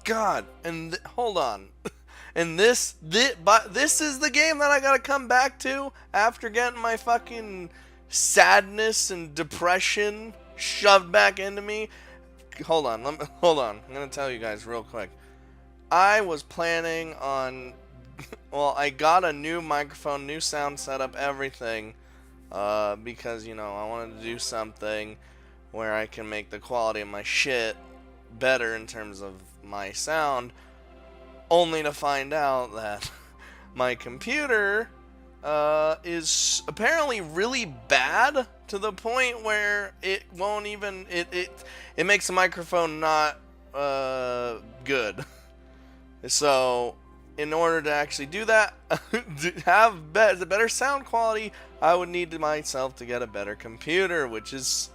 God, and hold on. And this is the game that I gotta come back to after getting my fucking sadness and depression shoved back into me. Hold on, hold on. I'm gonna tell you guys real quick. I was planning on, well, I got a new microphone, new sound setup, everything, because, you know, I wanted to do something where I can make the quality of my shit better in terms of my sound, only to find out that my computer is apparently really bad to the point where it won't even, it makes the microphone not good. So in order to actually do that, to have better sound quality, I would need myself to get a better computer, which is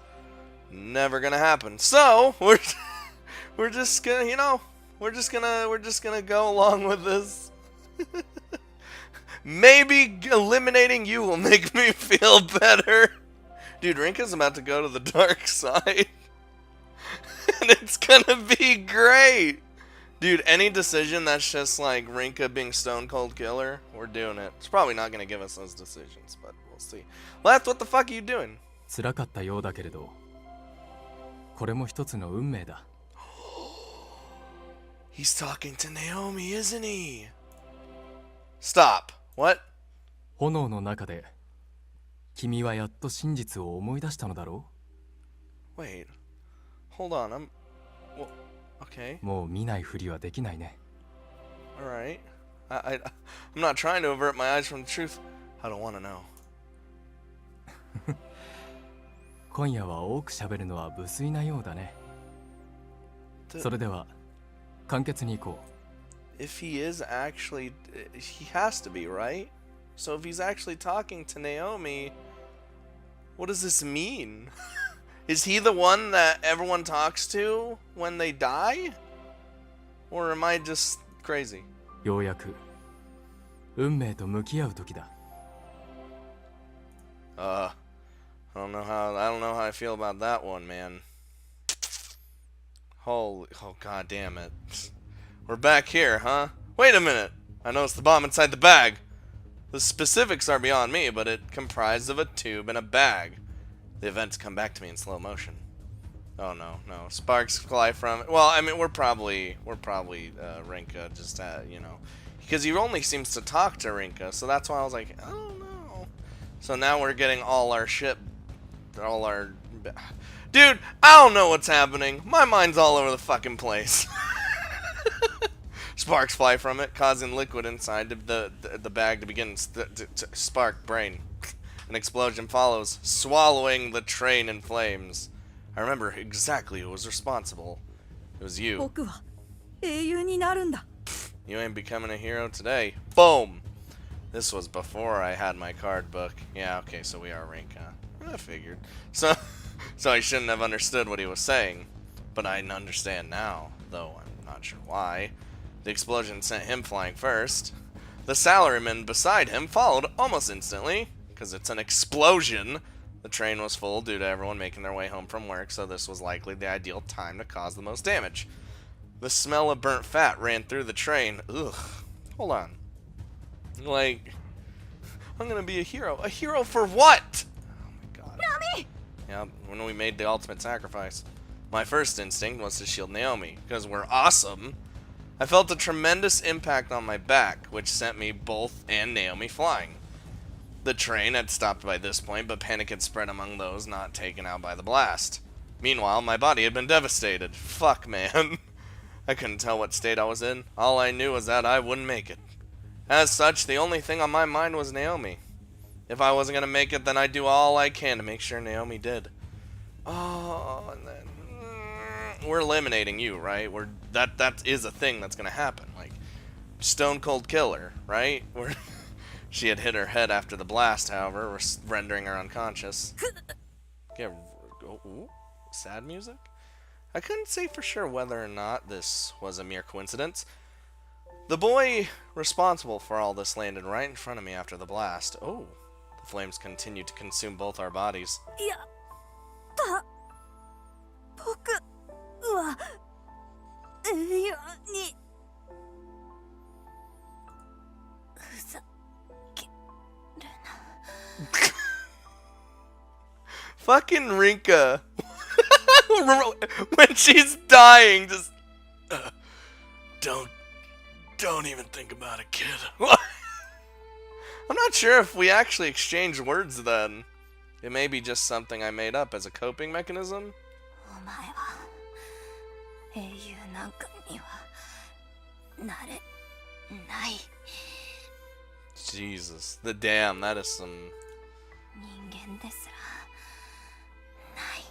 never gonna happen. So we're just gonna, you know, we're just gonna go along with this. Maybe eliminating you will make me feel better. Dude, Rinka's about to go to the dark side. And it's gonna be great. Dude, any decision that's just like Rinka being Stone Cold Killer, we're doing it. It's probably not gonna give us those decisions, but we'll see. Left, what the fuck are you doing? 辛かったようだけれど、これも一つの運命だ。He's talking to Naomi, isn't he? Stop. What? 炎の中で、君はやっと真実を思い出したのだろう Wait. Hold on. Well, okay. もう見ないふりはできないね。Alright. I'm not trying to avert my eyes from the truth. I don't want to know. 今夜は多く喋るのは無粋なようだね。それでは、簡潔に行こう。If he is actually, he has to be, right? So if he's actually talking to Naomi, what does this mean? Is he the one that everyone talks to when they die? Or am I just crazy? ようやく運命と向き合う時だ。I don't know how I feel about that one, man. Oh god damn it. We're back here, huh? Wait a minute. I noticed the bomb inside the bag. The specifics are beyond me, but it comprised of a tube and a bag. The events come back to me in slow motion. Oh no, sparks fly from it. Well, I mean, we're probably Rinka, just you know, because he only seems to talk to Rinka, so that's why I was like, I don't know. So now we're getting all our shit, dude, I don't know what's happening. My mind's all over the fucking place. Sparks fly from it, causing liquid inside the bag to begin to spark brain. An explosion follows, swallowing the train in flames. I remember exactly who was responsible. It was you. You ain't becoming a hero today. Boom! This was before I had my card book. Yeah, okay, so we are Rinka. I figured. So I shouldn't have understood what he was saying. But I understand now, though I'm not sure why. The explosion sent him flying first. The salaryman beside him followed almost instantly, because it's an explosion. The train was full due to everyone making their way home from work, so this was likely the ideal time to cause the most damage. The smell of burnt fat ran through the train. Ugh. Hold on. Like, I'm gonna be a hero. A hero for what? Oh my god. Naomi! Yeah, when we made the ultimate sacrifice. My first instinct was to shield Naomi, because we're awesome. I felt a tremendous impact on my back, which sent me both and Naomi flying. The train had stopped by this point, but panic had spread among those not taken out by the blast. Meanwhile, my body had been devastated. Fuck, man. I couldn't tell what state I was in. All I knew was that I wouldn't make it. As such, the only thing on my mind was Naomi. If I wasn't gonna make it, then I'd do all I can to make sure Naomi did. Oh, and then we're eliminating you, right? That is a thing that's gonna happen. Like, Stone Cold Killer, right? She had hit her head after the blast, however, rendering her unconscious. Ooh, sad music? I couldn't say for sure whether or not this was a mere coincidence. The boy responsible for all this landed right in front of me after the blast. Oh, the flames continued to consume both our bodies. ようにふざけるな。 Fucking Rinka. When she's dying, just don't even think about it, kid. I'm not sure if we actually exchanged words then. It may be just something I made up as a coping mechanism. お前は英雄なんかにはなれない。 Jesus, the damn, that is some. 人間ですらない。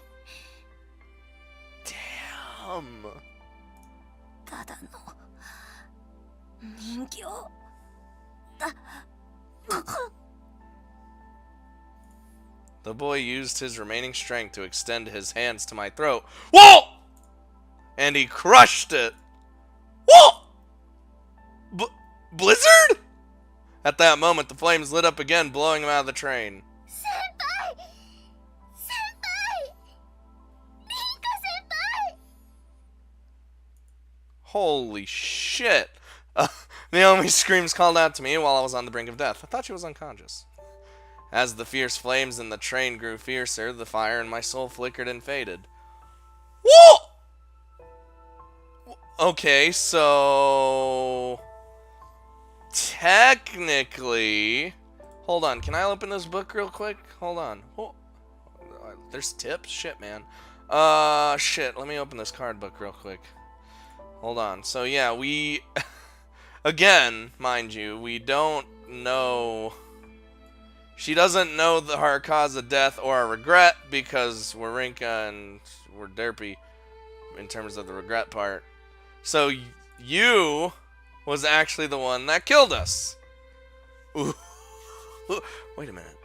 Damn. ただの人形だ。 The boy used his remaining strength to extend his hands to my throat. Whoa! And he crushed it. Whoa! Blizzard? At that moment, the flames lit up again, blowing him out of the train. 先輩先輩リンカ先輩。 Holy shit. Naomi's screams called out to me while I was on the brink of death. I thought she was unconscious. As the fierce flames in the train grew fiercer, the fire in my soul flickered and faded. Whoa! Okay, so... technically... Hold on, can I open this book real quick? Hold on. Whoa. There's tips? Shit, man. Shit, let me open this card book real quick. Hold on. So, yeah, we... Again, mind you, we don't know... She doesn't know her cause of death or a regret because we're Rinka and we're derpy in terms of the regret part. So you was actually the one that killed us. Ooh. Wait a minute.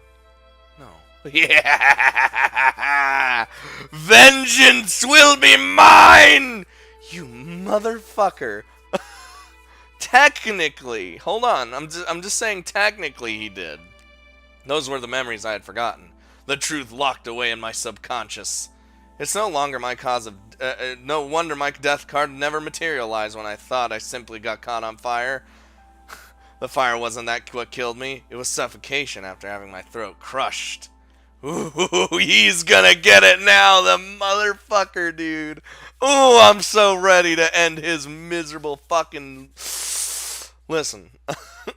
No. Yeah! Vengeance will be mine! You motherfucker. Technically. Hold on. I'm just saying technically he did. Those were the memories I had forgotten. The truth locked away in my subconscious. It's no longer my cause of... no wonder my death card never materialized when I thought I simply got caught on fire. The fire wasn't that what killed me. It was suffocation after having my throat crushed. Ooh, he's gonna get it now, the motherfucker, dude. Ooh, I'm so ready to end his miserable fucking... Listen,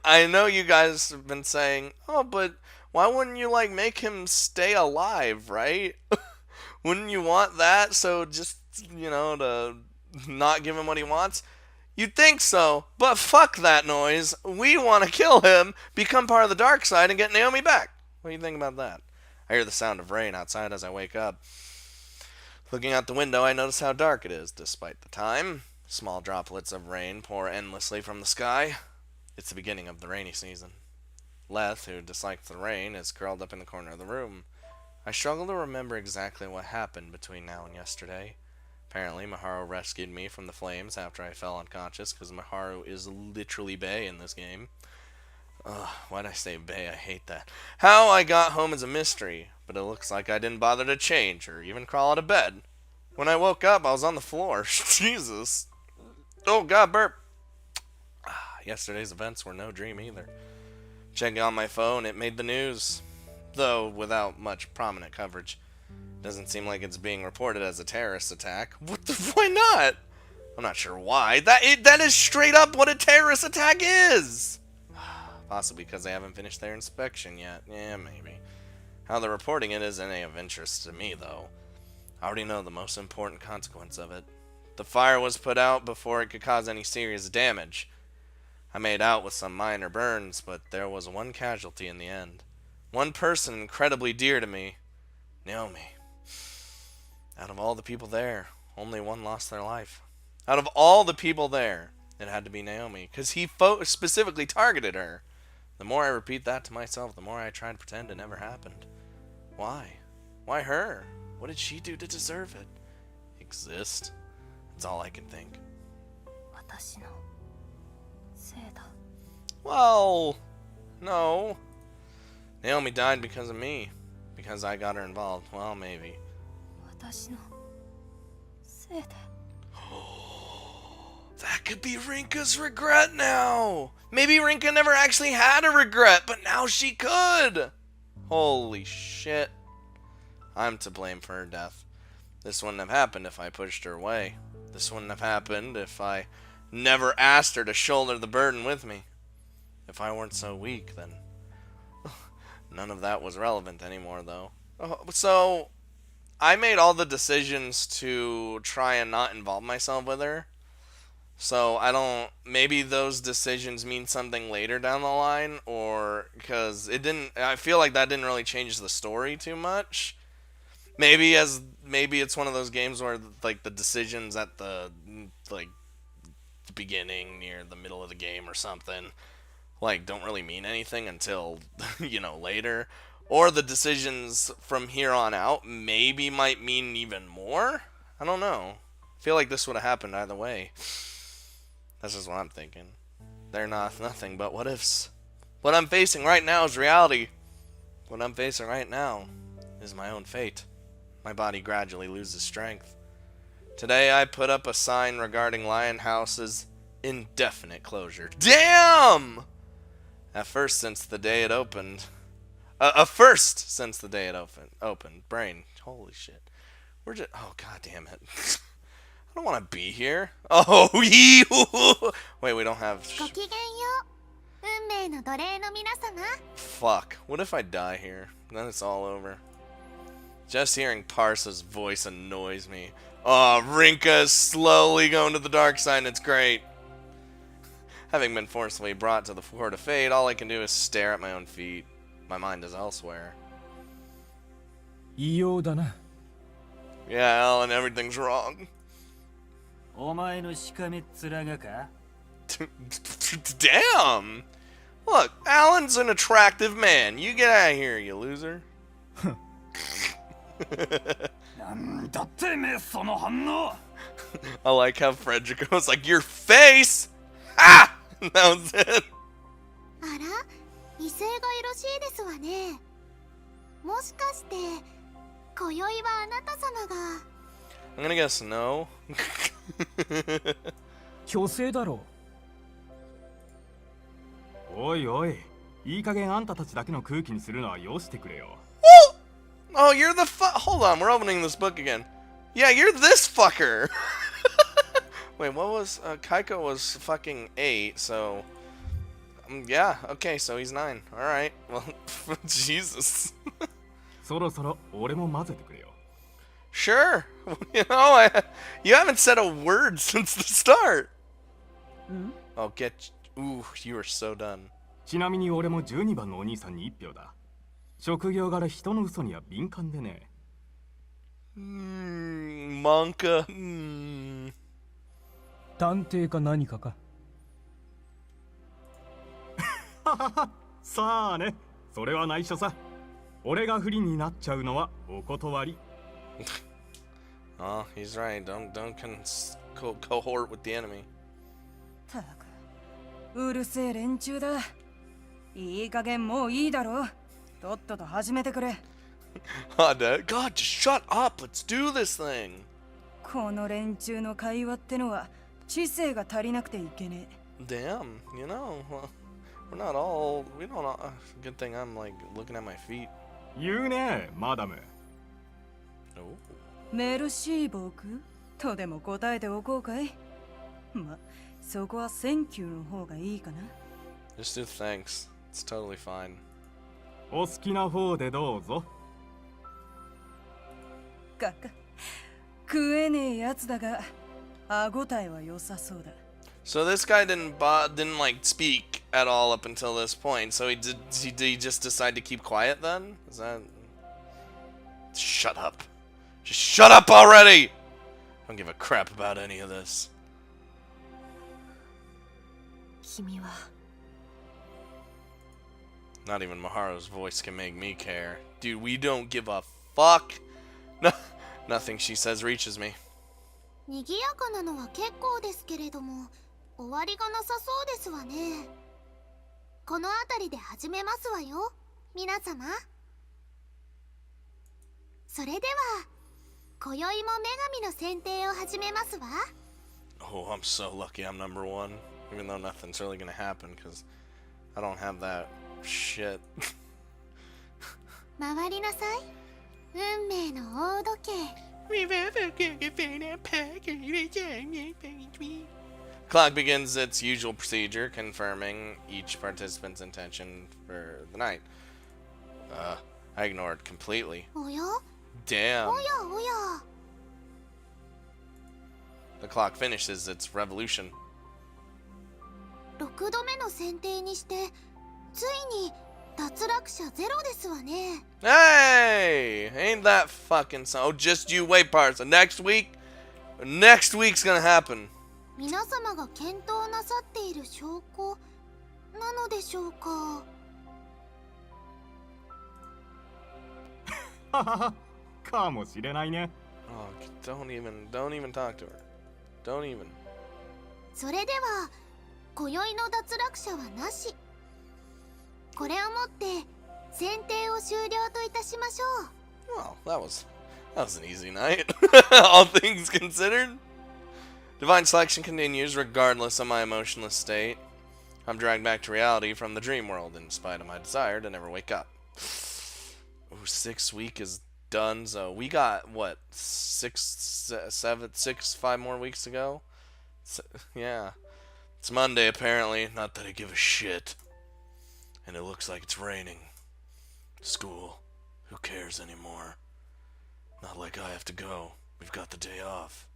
I know you guys have been saying, oh, but why wouldn't you, like, make him stay alive, right? Wouldn't you want that? So just, you know, to not give him what he wants? You'd think so, but fuck that noise. We want to kill him, become part of the dark side, and get Naomi back. What do you think about that? I hear the sound of rain outside as I wake up. Looking out the window, I notice how dark it is, despite the time. Small droplets of rain pour endlessly from the sky. It's the beginning of the rainy season. Leth, who dislikes the rain, is curled up in the corner of the room. I struggle to remember exactly what happened between now and yesterday. Apparently, Miharu rescued me from the flames after I fell unconscious, because Miharu is literally bae in this game. Ugh, why'd I say bae? I hate that. How I got home is a mystery, but it looks like I didn't bother to change or even crawl out of bed. When I woke up, I was on the floor. Jesus. Oh, God, burp. Yesterday's events were no dream either. Checking on my phone, it made the news, though without much prominent coverage. Doesn't seem like it's being reported as a terrorist attack. Why not? I'm not sure why. That is straight up what a terrorist attack is! Possibly because they haven't finished their inspection yet. Yeah, maybe. How they're reporting it isn't any of interest to me, though. I already know the most important consequence of it. The fire was put out before it could cause any serious damage. I made out with some minor burns, but there was one casualty in the end. One person incredibly dear to me. Naomi. Out of all the people there, only one lost their life. Out of all the people there, it had to be Naomi, because he specifically targeted her. The more I repeat that to myself, the more I try to pretend it never happened. Why? Why her? What did she do to deserve it? Exist? That's all I can think. 私のせいだ。 Well, no. Naomi died because of me. Because I got her involved. Well, maybe. 私のせいで。That could be Rinka's regret now. Maybe Rinka never actually had a regret, but now she could. Holy shit. I'm to blame for her death. This wouldn't have happened if I pushed her away. This wouldn't have happened if I never asked her to shoulder the burden with me. If I weren't so weak, then none of that was relevant anymore, though. So, I made all the decisions to try and not involve myself with her. So, maybe those decisions mean something later down the line, or, because I feel like that didn't really change the story too much. Maybe it's one of those games where, like, the decisions at the beginning, near the middle of the game or something, like, don't really mean anything until, later. Or the decisions from here on out maybe might mean even more? I don't know. I feel like this would have happened either way. That's just what I'm thinking. They're nothing but what ifs. What I'm facing right now is reality. What I'm facing right now is my own fate. My body gradually loses strength. Today I put up a sign regarding Lion House's indefinite closure. Damn! A first since the day it opened. Opened. Brain. Holy shit. Oh, god damn it. I don't want to be here. Oh, wait, we don't have... Fuck. What if I die here? Then it's all over. Just hearing Parsa's voice annoys me. Oh, Rinka is slowly going to the dark side, and it's great. Having been forcibly brought to the Court of Fate, all I can do is stare at my own feet. My mind is elsewhere. Yeah, Alan, everything's wrong. Damn! Look, Alan's an attractive man. You get out of here, you loser. I like how Frederick was like, your face! Ah! That was it. I'm gonna guess no. 虚勢だろおいおいいい加減あんたたちだけの空気にするのはよしてくれよ Oh, you're the hold on, we're opening this book again. Yeah, you're this fucker. Wait, what was Kaiko was fucking 8, so yeah, okay, so he's 9. All right. Well, Jesus. そろそろ俺も混ぜてくれよ Sure. You haven't said a word since the start. Oh, you are so done. ちなみに俺も12番のお兄さんに1票だ職業柄人の嘘には敏感でねMonka 探偵か何かかさあねそれは内緒さ俺が不利になっちゃうのはお断り Oh, he's right. Don't cohort with the enemy. たくうるせえ連中だいい加減もういいだろとっとと始めてくれ God, just shut up. Let's do this thing. この連中の会話ってのは知性が足りなくていけねえ Damn, well, we don't all, good thing I'm like looking at my feet. 言うねマダム Oh. メルシー僕とでも答えておこうかいま、そこはセンキューの方がいいかな Just do thanks. It's totally fine. お好きな方でどうぞか食えねえやつだが歯ごたえは良さそうだ So this guy didn't like speak at all up until this point. So did he just decide to keep quiet then? Is that... Shut up. Just shut up already! I don't give a crap about any of this. 君は Not even Maharu's voice can make me care. Dude, we don't give a fuck. No, nothing she says reaches me. 賑やかなのは結構ですけれども終わりがなさそうですわねこの辺りで始めますわよ皆様それでは今宵も女神の選定を始めますわ Oh, I'm so lucky I'm number one. Even though nothing's really gonna happen, because I don't have that shit. 回りなさい。運命の大時計。Clock begins its usual procedure, confirming each participant's intention for the night. I ignored completely. おや Damn. おやおや。The clock finishes its revolution. 6度目の選定にして、ついに脱落者ゼロですわね。Hey! Ain't that fucking so? Oh, just you wait, parts. Next week's gonna happen. 皆様が検討なさっている証拠なのでしょうか。かもしれないね。 Oh, don't even talk to her. Don't even. それでは今宵の脱落者はなし。これをもって選定を終了といたしましょう。 Well, that was an easy night. All things considered. Divine selection continues regardless of my emotionless state. I'm dragged back to reality from the dream world in spite of my desire to never wake up. Ooh, 6 week is done. So we got what 5 more weeks to go. Yeah, it's Monday apparently. Not that I give a shit. And it looks like it's raining. School. Who cares anymore? Not like I have to go. We've got the day off.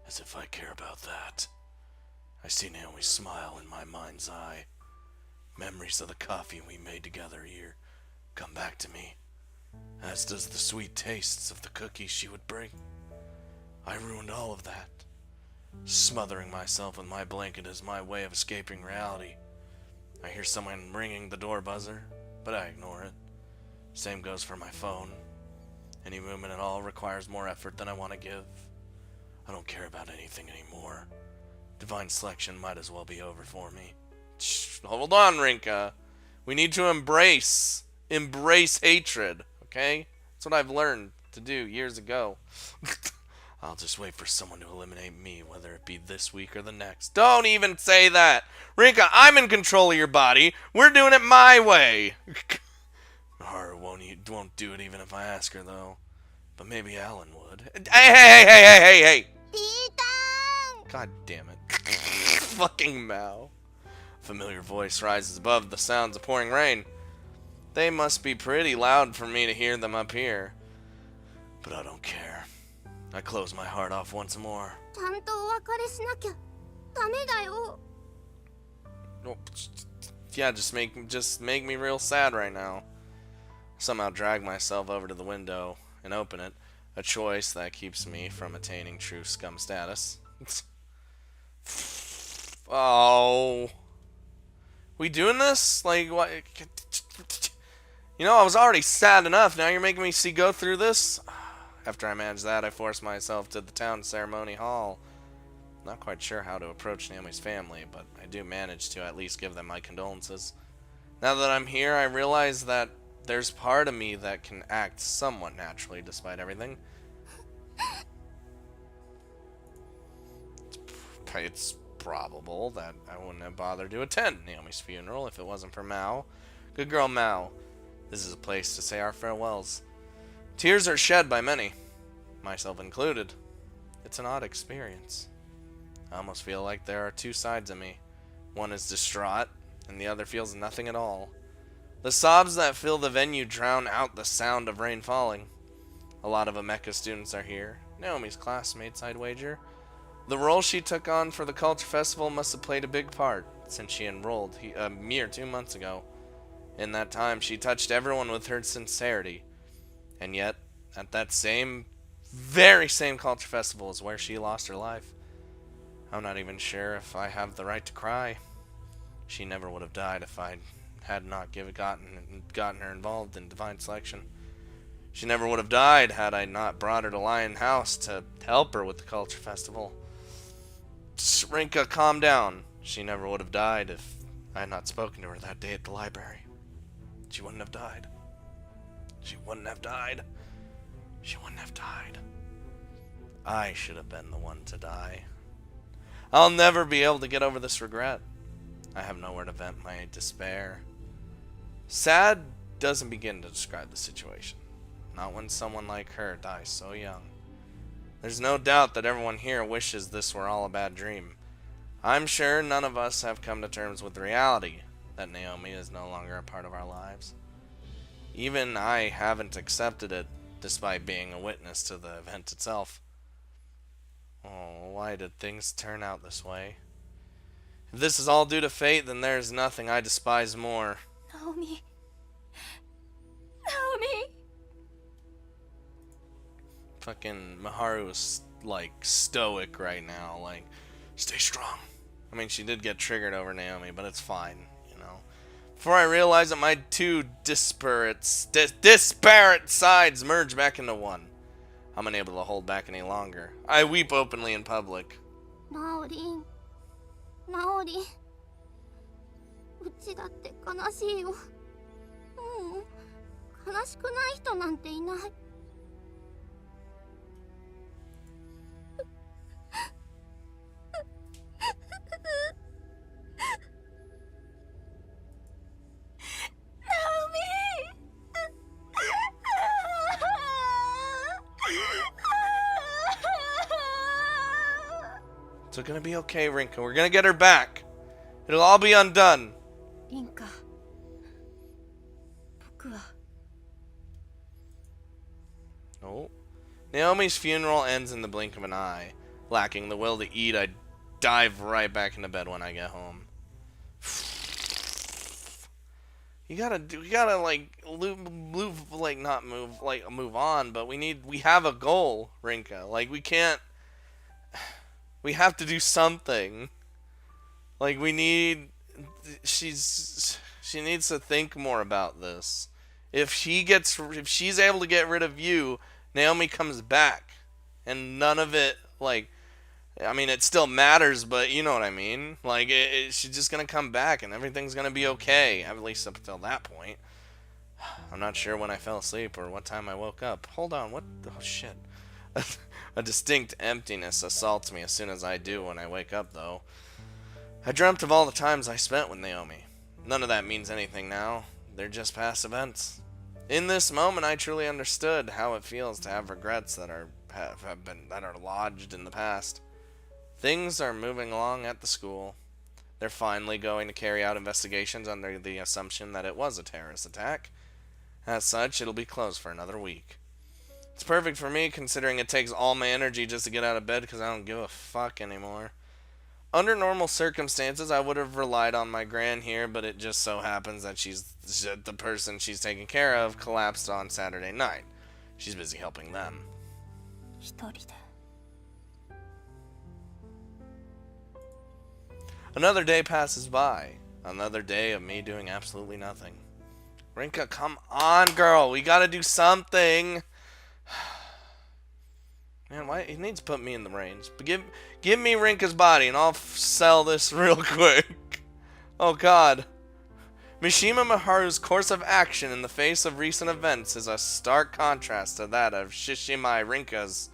As if I care about that. I see Naomi's smile in my mind's eye. Memories of the coffee we made together here come back to me, as does the sweet tastes of the cookies she would bring. I ruined all of that. Smothering myself with my blanket is my way of escaping reality. I hear someone ringing the door buzzer, but I ignore it. Same goes for my phone. Any movement at all requires more effort than I want to give. I don't care about anything anymore. Divine selection might as well be over for me. Shh, hold on, Rinka. We need to embrace hatred, okay? That's what I've learned to do years ago. I'll just wait for someone to eliminate me, whether it be this week or the next. Don't even say that! Rinka, I'm in control of your body. We're doing it my way. Haru won't do it even if I ask her, though. But maybe Alan would. Hey! ピーターン God damn it. Fucking Mao. A familiar voice rises above the sounds of pouring rain. They must be pretty loud for me to hear them up here. But I don't care. I close my heart off once more. ちゃんとお別れしなきゃダメだよ。 Oh, yeah, just make me real sad right now. Somehow drag myself over to the window and open it. A choice that keeps me from attaining true scum status. Oh. We doing this? Like, what? You know, I was already sad enough. Now you're making me go through this? After I managed that, I forced myself to the town ceremony hall. Not quite sure how to approach Naomi's family, but I do manage to at least give them my condolences. Now that I'm here, I realize that there's part of me that can act somewhat naturally despite everything. It's probable that I wouldn't have bothered to attend Naomi's funeral if it wasn't for Mao. Good girl Mao. This is a place to say our farewells. Tears are shed by many, myself included. It's an odd experience. I almost feel like there are two sides of me. One is distraught, and the other feels nothing at all. The sobs that fill the venue drown out the sound of rain falling. A lot of Emeka students are here. Naomi's classmates, I'd wager. The role she took on for the Culture Festival must have played a big part, since she enrolled a mere 2 months ago. In that time, she touched everyone with her sincerity. And yet, at that very same Culture Festival is where she lost her life. I'm not even sure if I have the right to cry. She never would have died if I had not gotten her involved in Divine Selection. She never would have died had I not brought her to Lion House to help her with the Culture Festival. Rinka, calm down. She never would have died if I had not spoken to her that day at the library. She wouldn't have died. She wouldn't have died. She wouldn't have died. I should have been the one to die. I'll never be able to get over this regret. I have nowhere to vent my despair. Sad doesn't begin to describe the situation. Not when someone like her dies so young. There's no doubt that everyone here wishes this were all a bad dream. I'm sure none of us have come to terms with the reality that Naomi is no longer a part of our lives. Even I haven't accepted it, despite being a witness to the event itself. Oh, why did things turn out this way? If this is all due to fate, then there's nothing I despise more. Naomi. Fucking Maharu is like stoic right now, like, stay strong. I mean, she did get triggered over Naomi, but it's fine, you know. Before I realize that my two disparate sides merge back into one, I'm unable to hold back any longer. I weep openly in public. Maori. うちだって悲しいよ。悲しくない人なんていない。It's gonna be okay, Rinka. We're gonna get her back. It'll all be undone. リンカ、僕は。 No. Naomi's funeral ends in the blink of an eye. Lacking the will to eat, I dive right back into bed when I get home. You gotta like move, like not move, like move on. But we have a goal, Rinka. Like we can't. We have to do something. Like she needs to think more about this. If she's able to get rid of you, Naomi comes back, and none of it, like, I mean, it still matters, but you know what I mean. Like, she's just gonna come back, and everything's gonna be okay, at least up until that point. I'm not sure when I fell asleep or what time I woke up. Hold on, what? Oh shit. A distinct emptiness assaults me as soon as I do when I wake up, though. I dreamt of all the times I spent with Naomi. None of that means anything now. They're just past events. In this moment, I truly understood how it feels to have regrets that are lodged in the past. Things are moving along at the school. They're finally going to carry out investigations under the assumption that it was a terrorist attack. As such, it'll be closed for another week. It's perfect for me, considering it takes all my energy just to get out of bed because I don't give a fuck anymore. Under normal circumstances, I would have relied on my gran here, but it just so happens that the person she's taking care of collapsed on Saturday night. She's busy helping them. 一人で。 Another day passes by. Another day of me doing absolutely nothing. Rinka, come on, girl. We gotta do something. Man, why he needs to put me in the reins. But give me Rinka's body and I'll sell this real quick. Oh god. Mishima Maharu's course of action in the face of recent events is a stark contrast to that of Shishimai Rinka's.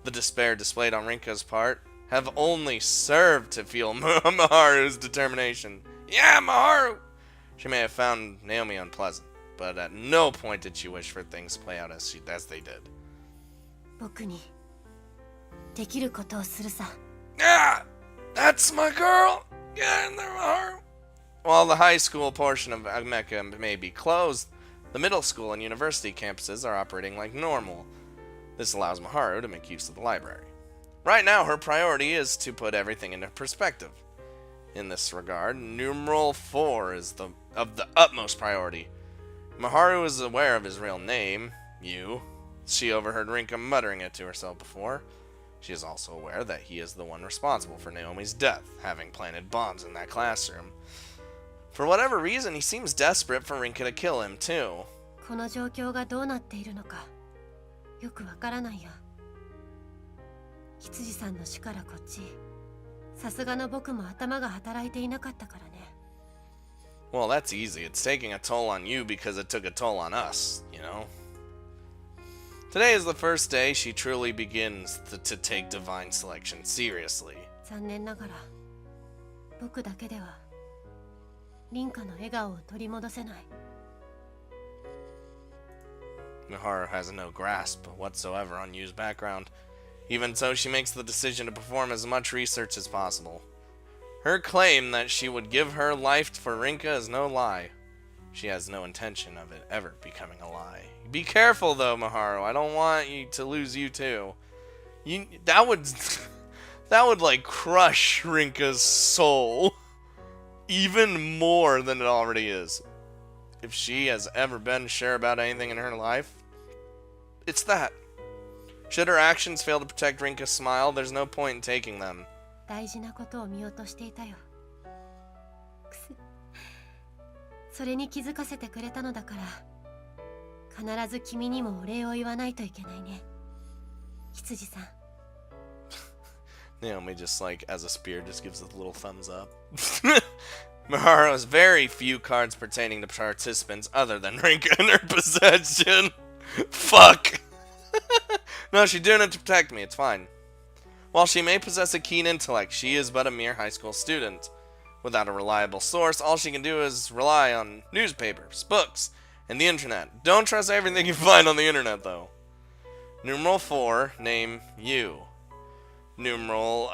The despair displayed on Rinka's part have only served to fuel Maharu's determination. Yeah, Maharu! She may have found Naomi unpleasant, but at no point did she wish for things to play out as they did. 僕にできることをするさ。 Yeah! That's my girl! Get in there, Maharu! While the high school portion of Mecca may be closed, the middle school and university campuses are operating like normal. This allows Maharu to make use of the library. Right now, her priority is to put everything into perspective. In this regard, numeral 4 is of the utmost priority. Maharu is aware of his real name, Yu. She overheard Rinka muttering it to herself before. She is also aware that he is the one responsible for Naomi's death, having planted bombs in that classroom. For whatever reason, he seems desperate for Rinka to kill him, too. この状況がどうなっているのかよくわからないよ。羊さんの死からこっち、さすがの僕も頭が働いていなかったからね。Well, that's easy. It's taking a toll on you because it took a toll on us, you know? Today is the first day she truly begins to take divine selection seriously. 残念ながら僕だけでは凛花の笑顔を取り戻せない。 Miharu has no grasp whatsoever on Yu's background. Even so, she makes the decision to perform as much research as possible. Her claim that she would give her life for Rinka is no lie. She has no intention of it ever becoming a lie. Be careful though, Miharu. I don't want you to lose you too. That would like crush Rinka's soul even more than it already is. If she has ever been sure about anything in her life, it's that. Should her actions fail to protect Rinka's smile, there's no point in taking them. 大事なことを見落としていたよ。くす。それに気づかせてくれたのだから、必ず君にもお礼を言わないといけないね。羊さん。Naomi just like, as a spear, just gives a little thumbs up. Miharu has very few cards pertaining to participants other than Rinka in her possession. Fuck. No, she's doing it to protect me. It's fine. While she may possess a keen intellect, she is but a mere high school student. Without a reliable source, all she can do is rely on newspapers, books, and the internet. Don't trust everything you find on the internet, though. Numeral 4, name you. Numeral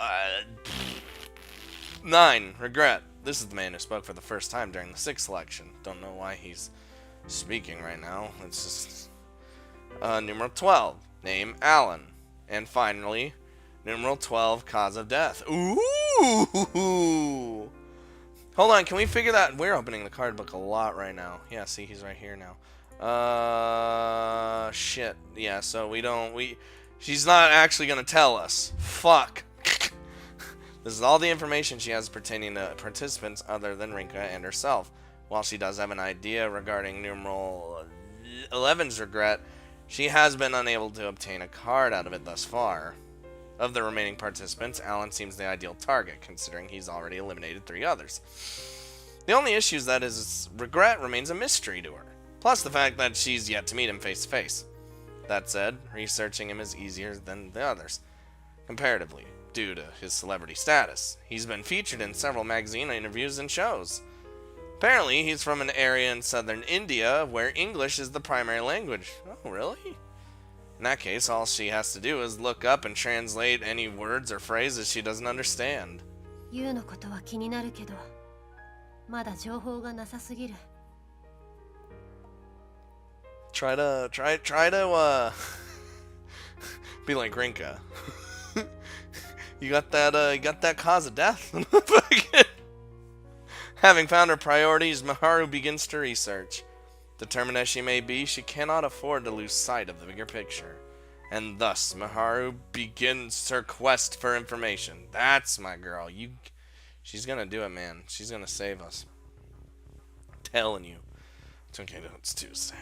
9, regret. This is the man who spoke for the first time during the 6th selection. Don't know why he's speaking right now. It's just... numeral 12, name Alan. And finally, numeral 12, cause of death. Ooh! Hold on, can we figure that? We're opening the card book a lot right now. Yeah, see, he's right here now. Shit. Yeah, so she's not actually gonna tell us. Fuck. This is all the information she has pertaining to participants other than Rinka and herself. While she does have an idea regarding numeral 11's regret, she has been unable to obtain a card out of it thus far. Of the remaining participants, Alan seems the ideal target, considering he's already eliminated 3 others. The only issue is that his regret remains a mystery to her, plus the fact that she's yet to meet him face to face. That said, researching him is easier than the others, comparatively, due to his celebrity status. He's been featured in several magazine interviews and shows. Apparently, he's from an area in southern India where English is the primary language. Oh, really? In that case, all she has to do is look up and translate any words or phrases she doesn't understand. ユウのことは気になるけど、まだ情報がなさすぎる。Try to be like Rinka. You got that cause of death? Having found her priorities, Miharu begins to research. Determined as she may be, she cannot afford to lose sight of the bigger picture. And thus, Miharu begins her quest for information. That's my girl. She's gonna do it, man. She's gonna save us. I'm telling you. It's okay, it's Tuesday.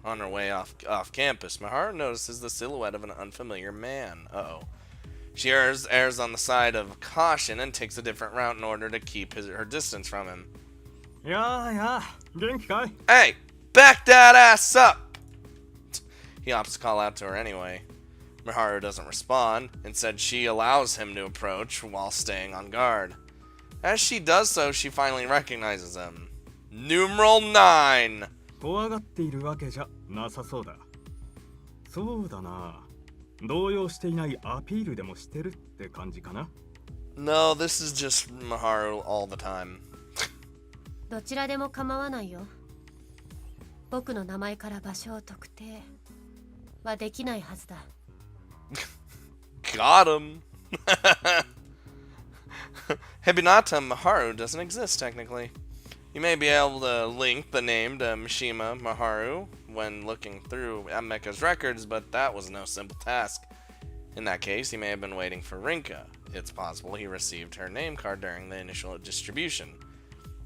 On her way off campus, Miharu notices the silhouette of an unfamiliar man. Uh-oh. She errs on the side of caution and takes a different route in order to keep her distance from him. Yeah, genki kai? Hey! Back that ass up! He opts to call out to her anyway. Miharu doesn't respond. Instead, she allows him to approach while staying on guard. As she does so, she finally recognizes him. Numeral 9! 怖がっているわけじゃなさそうだ。そうだな。動揺していないアピールでもしてるって感じかな。No, this is just Miharu all the time. どちらでも構わないよ。僕の名前から場所を特定はできないはずだ。Got him! Hibinata Miharu doesn't exist technically. You may be able to link the name to Mishima Miharu when looking through Mecha's records, but that was no simple task. In that case, he may have been waiting for Rinka. It's possible he received her name card during the initial distribution.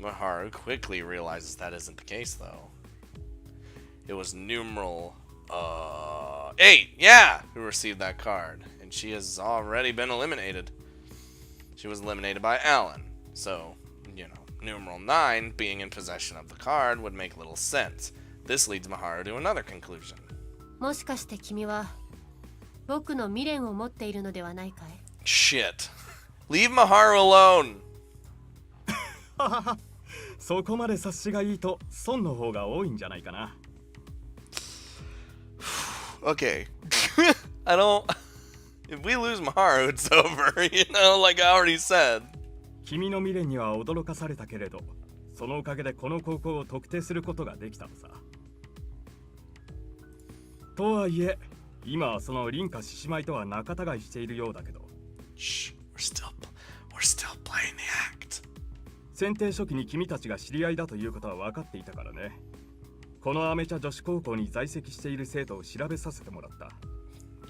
Miharu quickly realizes that isn't the case, though. It was numeral 8, yeah, who received that card, and she has already been eliminated. She was eliminated by Alan, so, numeral 9 being in possession of the card would make little sense. This leads Miharu to another conclusion. もしかして君は僕の未練を持っているのではないかい? Shit. Leave Maharu alone. そこまで察しがいいと損の方が多いんじゃないかな。Okay. I don't. If we lose Maharu, it's over. You know, like I already said. 君の未練には驚かされたけれど、そのおかげでこの高校を特定することができたのさ。とはいえ、今はその凛花獅子舞とは仲違いしているようだけど。Shh. We're still playing the act. 選定初期に君たちが知り合いだということは分かっていたからね。このアメ茶女子高校に在籍している生徒を調べさせてもらった。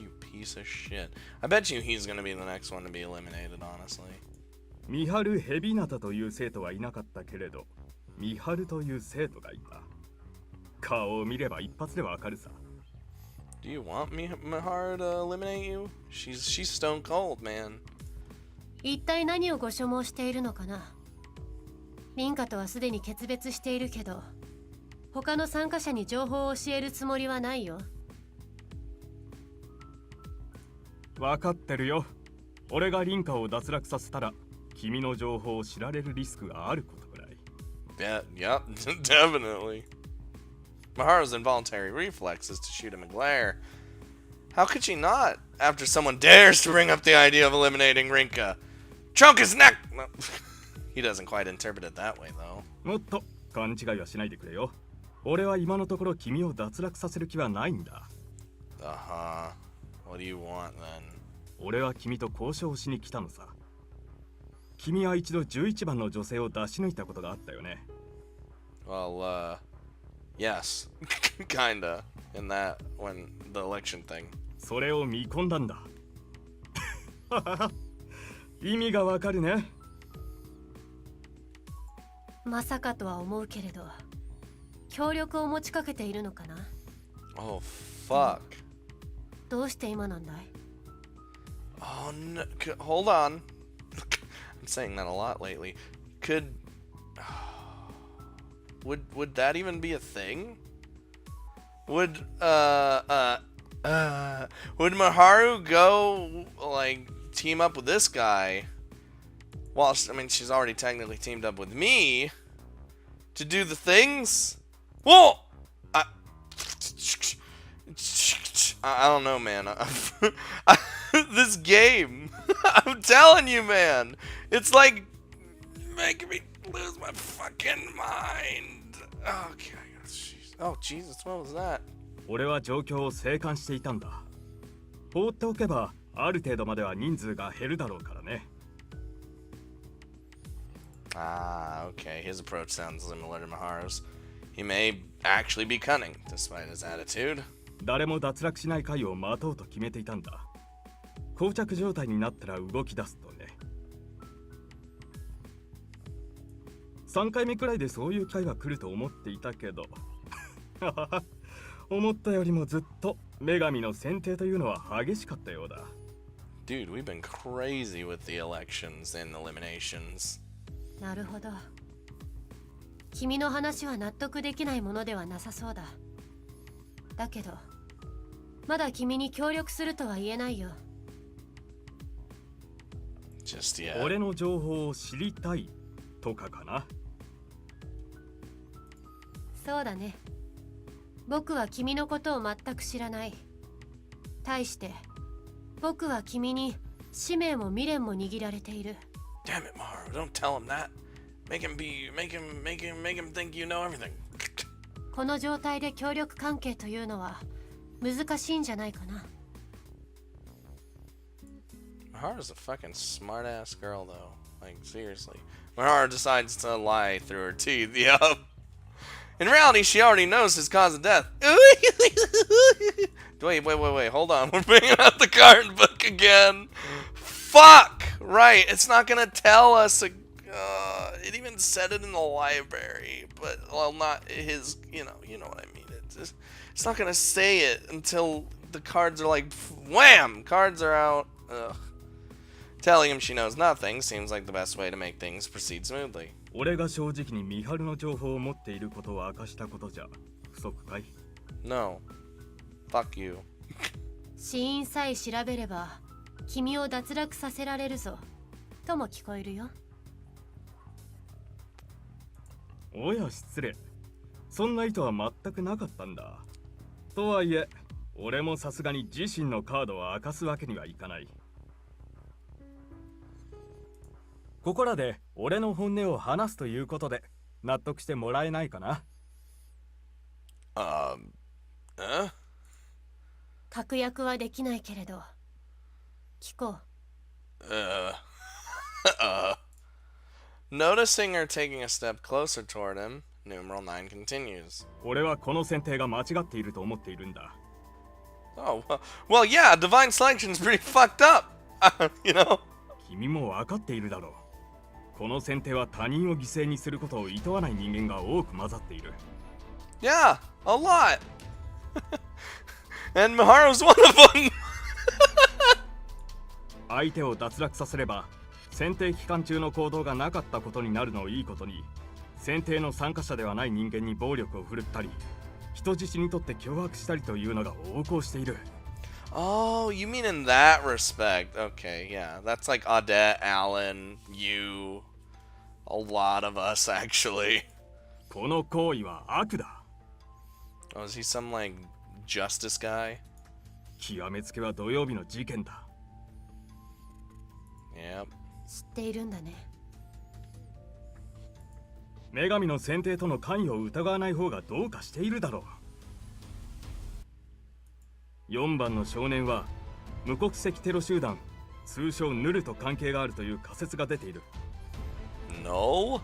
You piece of shit. I bet you he's gonna be the next one to be eliminated, honestly. ミハル・ヘビナタという生徒はいなかったけれど、ミハルという生徒がいた。顔を見れば一発でわかるさ。Do you want Miharu to eliminate you? She's stone cold, man. 一体何をご所望しているのかな。凛花とはすでに決別しているけど、他の参加者に情報を教えるつもりはないよ。わかってるよ。俺が凛花を脱落させたら、君の情報を知られるリスクがあることぐらい。Yeah, definitely. Maharu's involuntary reflex is to shoot him a glare. How could she not, after someone dares to bring up the idea of eliminating Rinka? Choke his neck! No. He doesn't quite interpret it that way, though. もっと勘違いはしないでくれよ。俺は今のところ君を脱落させる気はないんだ。Uh-huh. What do you want, then? 俺は君と交渉しに来たのさ。君は一度11番の女性を出し抜いたことがあったよね。Well, yes. Kinda. In that, when the election thing. それを見込んだんだ。意味がわかるね。まさかとは思うけれど、協力を持ちかけているのかな。Oh, fuck. どうして今なんだい？ Oh, no. Hold on. I'm saying that a lot lately. Would that even be a thing? Would Maharu go, like, team up with this guy? Well, I mean, she's already technically teamed up with me to do the things? Whoa! I don't know, man. This game, I'm telling you, man, it's like making me lose my fucking mind. Okay. Oh, Jesus, what was that? 俺は状況を静観していたんだ。放っておけばある程度までは人数が減るだろうからね。Ah, okay. His approach sounds similar to Maharu's. He may actually be cunning, despite his attitude. 誰も脱落しない回を待とうと決めていたんだ。膠着状態になったら動き出すとね。3回目くらいでそういう機会は来ると思っていたけど思ったよりもずっと女神の選定というのは激しかったようだ。 Dude, we've been crazy with the elections and eliminations. なるほど。君の話は納得できないものではなさそうだ。だけど、まだ君に協力するとは言えないよ。Just yet. 俺の情報を知りたいとかかな。そうだね。僕は君のことを全く知らない。対して、僕は君に使命も未練も握られている。Damn it, Maharu, don't tell him that. Make him think you know everything. この状態で協力関係というのは難しいんじゃないかな。Maharu's a fucking smart-ass girl, though. Like, seriously. Maharu decides to lie through her teeth, yup. In reality, she already knows his cause of death. Wait, hold on. We're bringing out the card book again. Fuck! Right, it's not gonna tell us. It even said it in the library, but, well, not his, you know what I mean. It's not gonna say it until the cards are like, wham! Cards are out. Ugh. Telling him she knows nothing seems like the best way to make things proceed smoothly. 俺が正直にミハルの情報を持っていることを明かしたことじゃ不足かい？ No. Fuck you. 死因さえ調べれば君を脱落させられるぞ。とも聞こえるよ。おや失礼。そんな意図は全くなかったんだ。とはいえ、俺もさすがに自身のカードを明かすわけにはいかない。ここらで俺の本音を話すということで納得してもらえないかな。確約はできないけれど聞こう。Noticing her taking a step closer toward him, numeral 9 continues. 俺はこの選定が間違っていると思っているんだ。Oh, well, yeah, divine selection's pretty fucked up. You know? 君も分かっているだろう。この選定は他人を犠牲にすることを厭わない人間が多く混ざっている。Yeah, a lot. And Miharu's one of them. 相手を脱落させれば選定期間中の行動がなかったことになるのをいいことに、選定の参加者ではない人間に暴力を振るったり人質にとって脅迫したりというのが横行している。Oh, you mean in that respect. Okay, yeah. That's like Audette, Alan, you, a lot of us actually. この行為は悪だ。Oh, is he some like justice guy? 極めつけは土曜日の事件だ。Yep. 知っているんだね。女神の選定との関与を疑わない方がどうかしているだろう。4番の少年は無国籍テロ集団通称ヌルと関係があるという仮説が出ている。 No?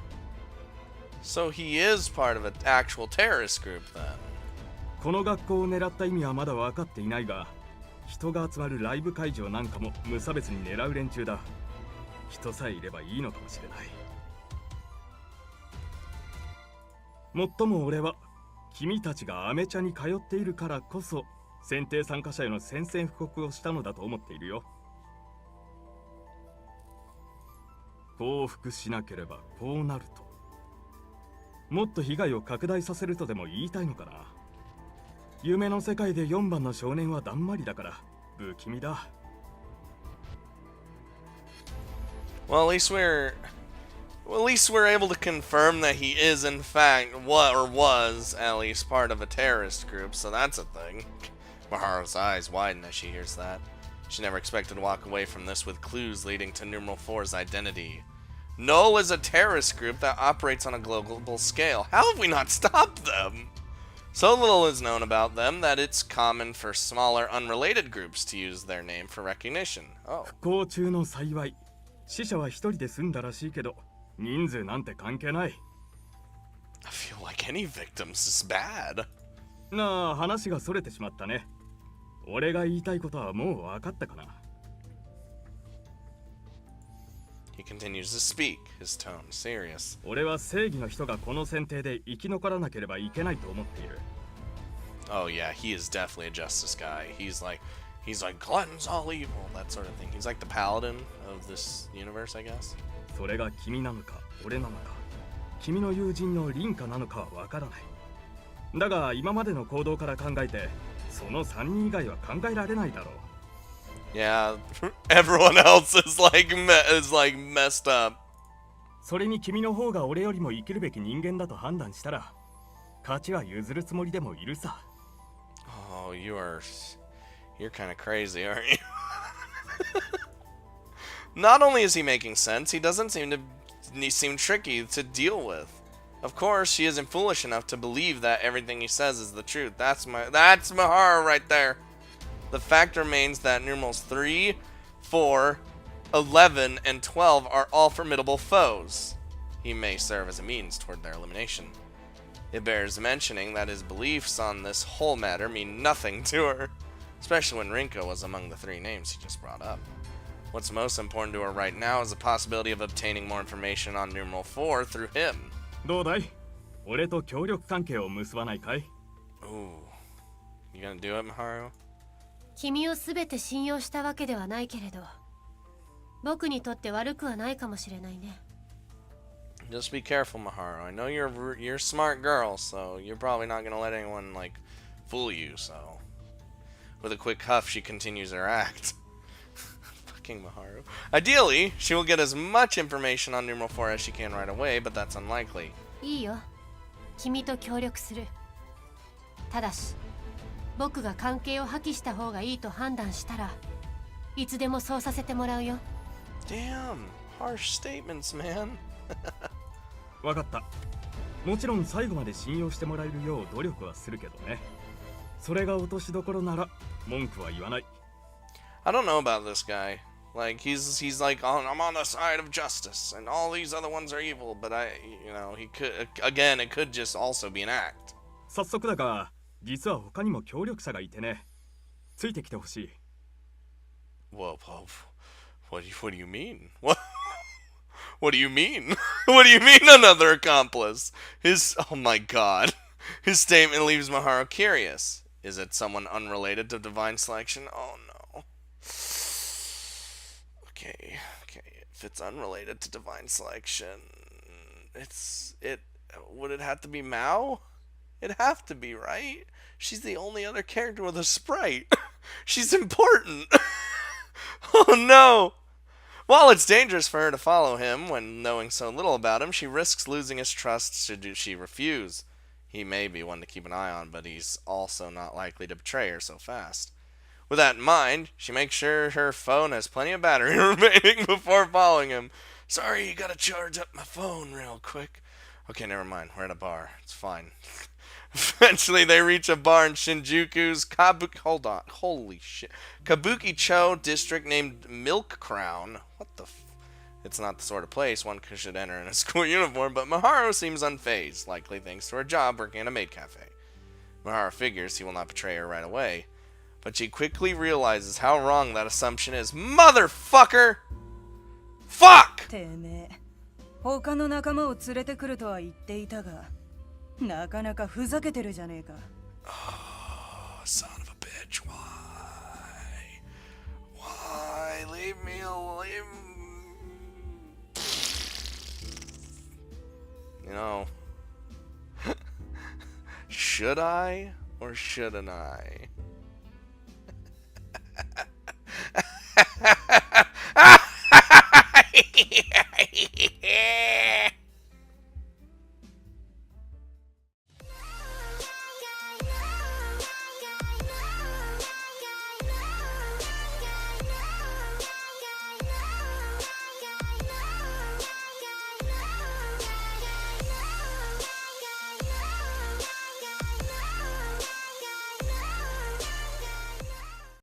So he is part of an actual terrorist group then? この学校を狙った意味はまだ分かっていないが、人が集まるライブ会場なんかも無差別に狙う連中だ。人さえいればいいのかもしれない。もっとも俺は君たちがアメ茶に通っているからこそ選定参加者への宣戦布告をしたのだと思っているよ。報復しなければこうなると。もっと被害を拡大させるとでも言いたいのかな。夢の世界で4番の少年はだんまりだから不気味だ。Well, at least we're able to confirm that he is in fact was at least part of a terrorist group, so that's a thing. Maharu's eyes widen as she hears that. She never expected to walk away from this with clues leading to numeral 4's identity. Null is a terrorist group that operates on a global scale. How have we not stopped them? So little is known about them that it's common for smaller unrelated groups to use their name for recognition. Oh. 不幸中の幸い。死者は一人で済んだらしいけど、人数なんて関係ない。I feel like any victims is bad. なあ、話がそれてしまったね。俺が言いたいことはもう分かったかな。He continues to speak, his tone serious. 俺は正義の人がこの選定で生き残らなければいけないと思っている。Oh yeah, he is definitely a justice guy. He's like cleanse all evil, that sort of thing. He's like the paladin of this universe, I guess. それが君なのか俺なのか、君の友人のリンカなのかは分からない。だが今までの行動から考えてその3人以外は考えられないだろう。Yeah, everyone else is like messed up. それに君の方が俺よりも生きるべき人間だと判断したら勝ちは譲るつもりでもいるさ。Oh, you're kind of crazy, aren't you? Not only is he making sense, he doesn't seem tricky to deal with. Of course, she isn't foolish enough to believe that everything he says is the truth. That's Mahara right there. The fact remains that numerals 3, 4, 11, and 12 are all formidable foes. He may serve as a means toward their elimination. It bears mentioning that his beliefs on this whole matter mean nothing to her, especially when Rinko was among the 3 names he just brought up. What's most important to her right now is the possibility of obtaining more information on numeral 4 through him. どうだい？俺と協力関係を結ばないかい？ Ooh. You gonna do it, Maharu? 君をすべて信用したわけではないけれど、僕にとって悪くはないかもしれないね。Just be careful, Maharu. I know you're a smart girl, so you're probably not gonna let anyone like fool you. So, with a quick huff, she continues her act. Fucking Maharu. Ideally, she will get as much information on numeral 4 as she can right away, but that's unlikely. いいよ。君と協力する。ただし、僕が関係を破棄した方がいいと判断したら、いつでもそうさせてもらうよ。Damn, harsh statements, man. わかった。もちろん最後まで信用してもらえるよう努力はするけどね。それが落としどころなら文句は言わない。I don't know about this guy. Like he's like I'm on the side of justice and all these other ones are evil, but he could again it could just also be an act. 早速だが、実は他にも協力者がいてね。ついてきてほしい。Whoa, what do you mean? What do you mean? What do you mean another accomplice? Oh my god. His statement leaves Maharu curious. Is it someone unrelated to divine selection? Oh no. Okay. If it's unrelated to divine selection, would it have to be Mao? It'd have to be, right? She's the only other character with a sprite. She's important. Oh no. While it's dangerous for her to follow him when knowing so little about him, she risks losing his trust should she refuse. He may be one to keep an eye on, but he's also not likely to betray her so fast. With that in mind, she makes sure her phone has plenty of battery remaining before following him. Sorry, you gotta charge up my phone real quick. Okay, never mind. We're at a bar. It's fine. Eventually, they reach a bar in Shinjuku's Kabuki-cho district named Milk Crown. What the It's not the sort of place one should enter in a school uniform, but Maharu seems unfazed, likely thanks to her job working at a maid cafe. Maharu figures he will not betray her right away, but she quickly realizes how wrong that assumption is. Motherfucker! Fuck! てめえ、他の仲間を連れてくるとは言っていたが、なかなかふざけてるじゃねえか。Oh, son of a bitch, why? Why? Leave me alone. You know, should I or shouldn't I?